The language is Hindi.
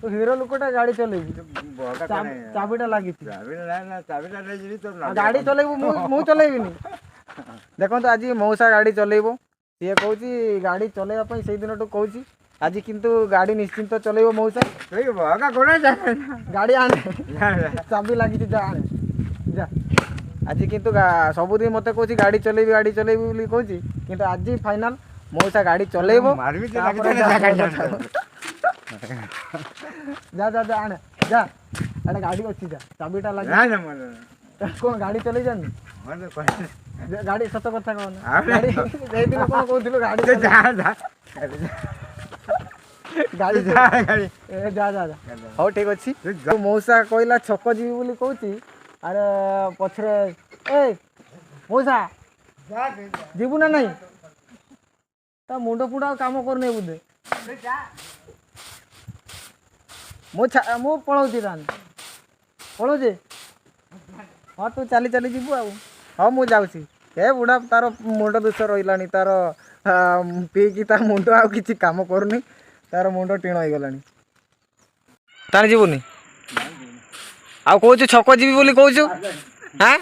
तू हीरो लोकटा गाड़ी चलेबू चाबीटा लगी गाड़ी चलेबू मु चलेबिनी देखो आज मौसा गाड़ी चलेबो सी कौच गाड़ी चलैया से दिन कौच आज किंतु गाड़ी निश्चिंत चलेबो मौसा गाड़ी आने चाबी लगी जा आने जा आज किंतु सबुदिन मत कौच गाड़ी चलेबी बोली कौच किंतु आज फाइनाल मौसा गाड़ी चलेबो जा जा जा आने जा अरे गाड़ी अच्छी जा चाबीटा लगी कौन गाड़ी चले जानी गाड़ी सत कथा कौन गाड़ी दिन कौन कहूँ गाड़ी गाड़ी गाड़ी जा जा जा हाँ ठीक अच्छी मौसा कहला छक जीवी बोली कहूँ अरे पछरे ए मौसा जीवु ना नहीं ता मुंड फुड़ा काम करने बोधे मु पलाऊँ पलाऊे हाँ तू चली चली जीवु आ हाँ मुझे जाऊँगी ए बुढ़ा तार मुंड दोष रहा तार पीकी तार मुंड आ कि कम करनी तार मुंड टीण हो गला तार जीवनी आ कौच छक जीवी बोली कौच हाँ